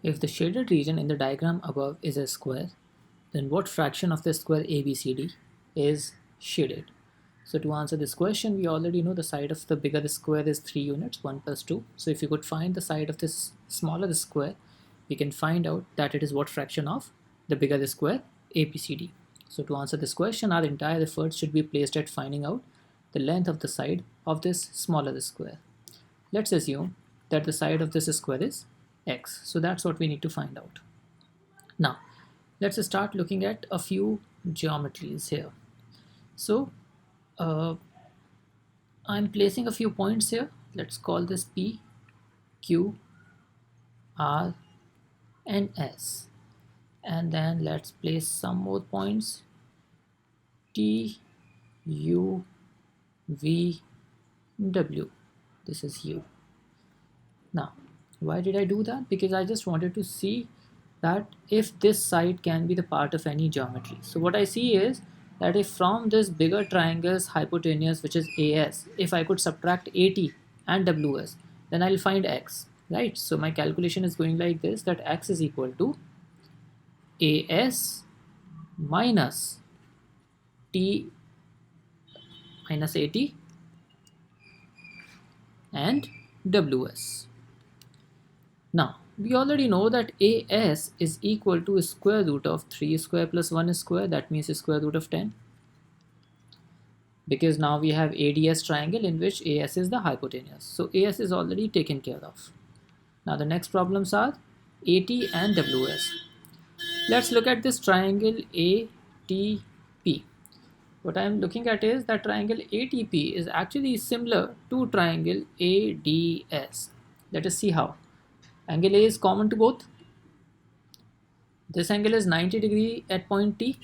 If the shaded region in the diagram above is a square, then what fraction of the square ABCD is shaded? So to answer this question, we already know the side of the bigger the square is 3 units, 1 plus 2. So if you could find the side of this smaller the square, we can find out that it is what fraction of the bigger the square ABCD. So to answer this question, our entire efforts should be placed at finding out the length of the side of this smaller the square. Let's assume that the side of this square is x. So that's what we need to find out. Now, let's start looking at a few geometries here. So, I'm placing a few points here. Let's call this P, Q, R, and S. And then let's place some more points T, U, V, W. This is U. Now, why did I do that? Because I just wanted to see that if this side can be the part of any geometry. So what I see is that if from this bigger triangle's hypotenuse, which is AS, if I could subtract AT and WS, then I'll find X, right? So my calculation is going like this, that X is equal to AS minus T minus AT and WS. Now, we already know that AS is equal to square root of 3 square plus 1 square, that means square root of 10. Because now we have ADS triangle in which AS is the hypotenuse. So AS is already taken care of. Now the next problems are AT and WS. Let's look at this triangle ATP. What I am looking at is that triangle ATP is actually similar to triangle ADS. Let us see how. Angle A is common to both. This angle is 90 degree at point T,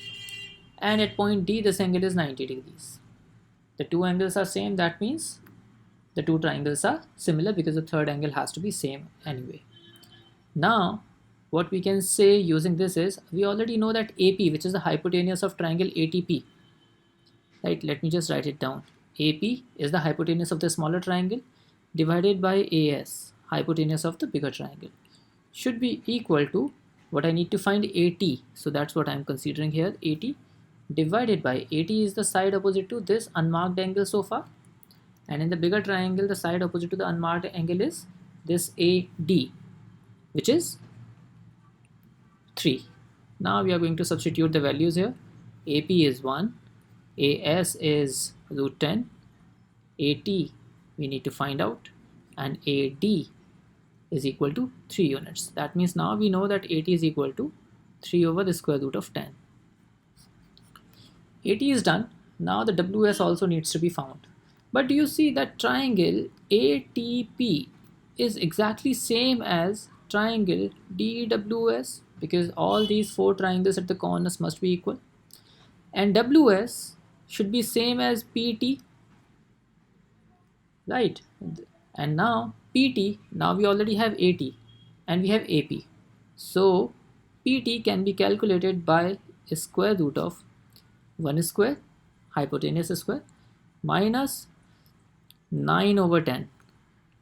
and at point D this angle is 90 degrees. The two angles are same, that means the two triangles are similar because the third angle has to be same anyway. Now what we can say using this is, we already know that AP, which is the hypotenuse of triangle ATP, right? Let me just write it down. AP is the hypotenuse of the smaller triangle divided by AS, hypotenuse of the bigger triangle, should be equal to what I need to find, AT. So that's what I'm considering here, AT divided by AT is the side opposite to this unmarked angle so far, and in the bigger triangle the side opposite to the unmarked angle is this AD, which is 3. Now we are going to substitute the values here. AP is 1, AS is root 10, AT we need to find out, and AD is equal to 3 units. That means now we know that AT is equal to 3 over the square root of 10. AT is done. Now the WS also needs to be found. But do you see that triangle ATP is exactly same as triangle DWS, because all these 4 triangles at the corners must be equal, and WS should be same as PT, right? And now PT, now we already have AT and we have AP. So PT can be calculated by square root of 1 square, hypotenuse square, minus 9 over 10.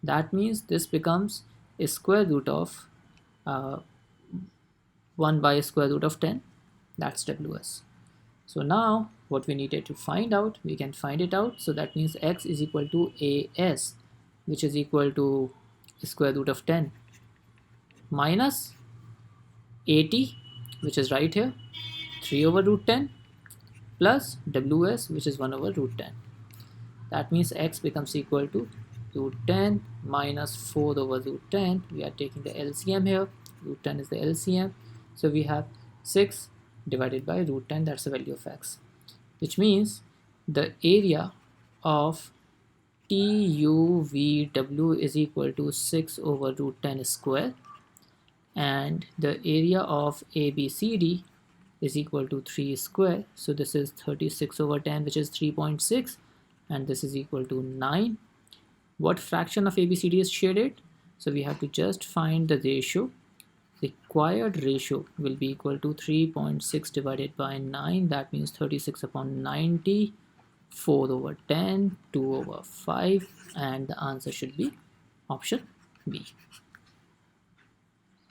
That means this becomes a square root of 1 by square root of 10. That's WS. So now what we needed to find out, we can find it out. So that means X is equal to AS, which is equal to square root of 10 minus AT, which is right here, 3 over root 10, plus WS, which is 1 over root 10. That means X becomes equal to root 10 minus 4 over root 10. We are taking the LCM here. Root 10 is the LCM. So we have 6 divided by root 10, that's the value of X. Which means the area of TUVW is equal to 6 over root 10 square. And the area of ABCD is equal to 3 square. So this is 36 over 10, which is 3.6, and this is equal to 9. What fraction of ABCD is shaded? So we have to just find the ratio. Required ratio will be equal to 3.6 divided by 9. That means 36 upon 90, 4 over 10, 2 over 5, and the answer should be option B.